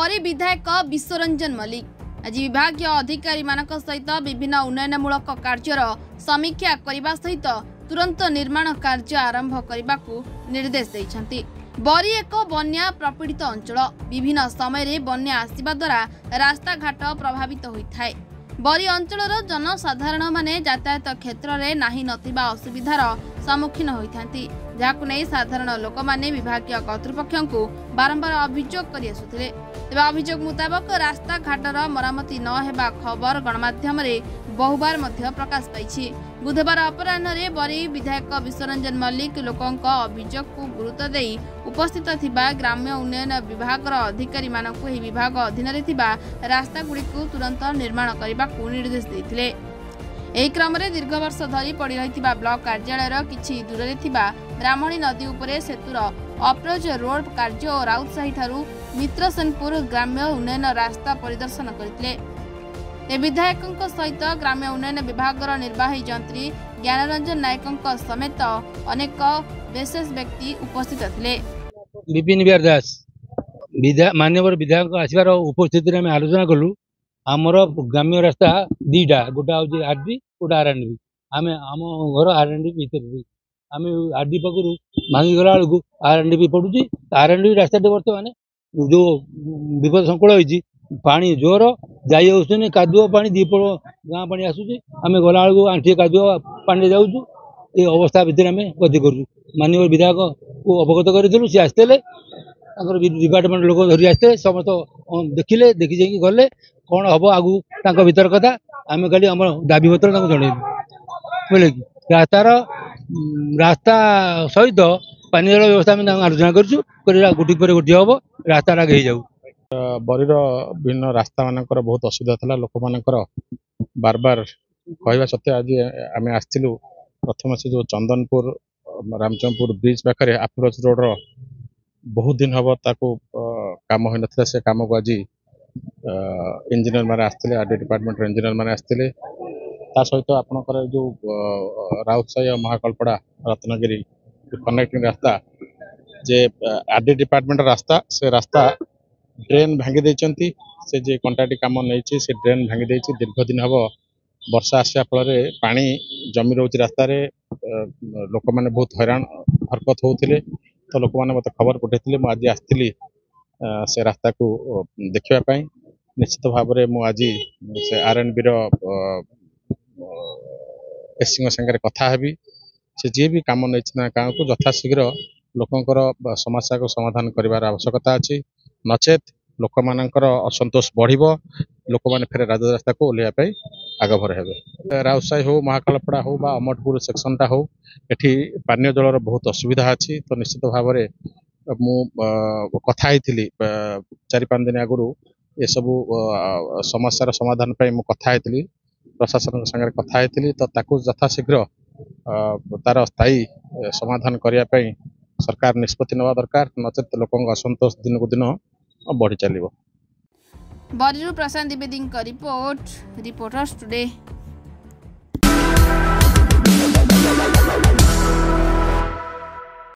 बरी विधायक विश्वरंजन मल्लिक आज विभाग अधिकारी सहित विभिन्न उन्नयनमूलक कार्यर समीक्षा करने सहित तुरंत निर्माण कार्य आरंभ करने को निर्देश देइछन्ति। बरी एक बन्या प्रपीड़ित अंचल विभिन्न समय बन्या आसवा द्वारा रास्ता घाट प्रभावित होता है। बरी अंचलर जनसाधारण माने यातायात क्षेत्र में नाही नथिबा असुविधार सम्मुखीन होइथांती, जाहाकु नै साधारण लोक माने विभागीय कर्तृपक्ष को बारंबार अभियोग करि आसुथिले। तेबे अभियोग मुताबक रास्ता घाटर मरामती न हेबा खबर गणमाध्यम रे बहुबार मध्य प्रकाश पाइछि। बुधवार अपराह्न बरी विधायक विश्वरंजन मल्लिक लोकंक अभियोग को गुरुत्व देई उपस्थित थिबा ग्राम्य उन्नयन विभाग अधिकारी मानकु एही विभाग अधीन रे थिबा रास्ता गुडी को तुरंत निर्माण करबा को निर्देश देथिले। एही क्रम रे दीर्घ वर्ष धरी पड़ी रहिथिबा ब्लॉक कार्यालय किछि दूर रे थिबा ब्राह्मणी नदी उपरे सेतुर अप्रोच रोड कार्य और राउतसाही ठारू मित्रसेनपुर ग्राम्य उन्नयन रास्ता परिदर्शन करथिले। विधायक सहित ग्राम्य उन्नयन विभाग निर्वाही जंत्री ज्ञानरंजन नायक समेत अनेक विशेष व्यक्ति उपस्थित थे। विपिन बिहार दास माननीय विधायक आसबार उपस्थिति में आलोचना कलु। आमर ग्राम्य रास्ता दीटा गोटा हूँ आरडी गोटा आरएनबी। आम घर आरएनबी भर आम आरडी पाखु भांगीगला बेलू आरएनबी पड़ुची। आरएनबी रास्ता बर्तमान जो विपद संकुल होती पानी जोर जाई कादुआ पानी दीपड़ गाँ पानी आसूची। आम गला बेलू आंठी कादुआ पानी जाऊँ। ये अवस्था भितर आम गति करूँ। माननीय विधायक को अवगत करूँ। सी आसते डिपार्टमेंट लोक धरी आसते समस्त देखिले देखी जाकि गले कौन हम आगू भीतर कथा आम खाली आम दाबी पत्र जनइबू बुझे कि रास्ता सहित पानी जल व्यवस्था आलोचना करूँ। गोटी पर गोटी हम रास्ता आगे जाऊ। बरीर विभिन्न रास्ता मानकर बहुत असुविधा था। लोक मानकर बार बार कहवा सत्वे आज आम आसलु। प्रथम से जो चंदनपुर रामचंदपुर ब्रिज पाखे अप्रोच रोड रो बहुत दिन हम ताको काम हो ना से काम को आज इंजीनियर मैंने आसते आरडी डिपार्टमेंट इंजीनियर मैंने आसते सहित आपणकर जो राउतसाही महाकल्पड़ा रत्नगिरी कनेक्टिंग रास्ता जे आरडी डिपार्टमेंट रास्ता से रास्ता ड्रेन भांगी देइचंती। से जे कंट्राक्ट काम नहीं से ड्रेन भांगी देइची। दीर्घ दिन हम वर्षा आसा फल पानी जमी रोच रास्तार लोक मैंने बहुत हैरान हरकत होते। तो लोक मैंने मत खबर पठे मुझे आसती से रास्ता को देखापी। निश्चित भाव में मुझे से आरएनबी एससी संगे कथा हेबी। से जी भी काम नहीं गाँव को यथाशीघ्र लोकंकर समस्या को समाधान करार आवश्यकता अच्छी। नचेत लोक मानकर असंतोष बढ़िबो। लोक माने फेर राजरास्ता को ओल्लैया आगभर हेबे। राउतसाही हो महाकालपड़ा हो बा अमरपुर सेक्शनटा हो एठी पानीय जलर बहुत असुविधा अच्छी। तो निश्चित भाव में मु कथा होइथिली 4-5 दिन आगु ये सबू समस्यार समाधान पे मु कथा होइथिली। प्रशासन संगे कथा होइथिली। तो ताकू यथाशीघ्र तार स्थायी समाधान करने पे सरकार निष्पत्ति नवा दरकार। नचेत लोक असंतोष दिन को दिन बढ़ी चलो। बरीरू प्रशांत द्विवेदी रिपोर्ट रिपोर्टर्स टुडे।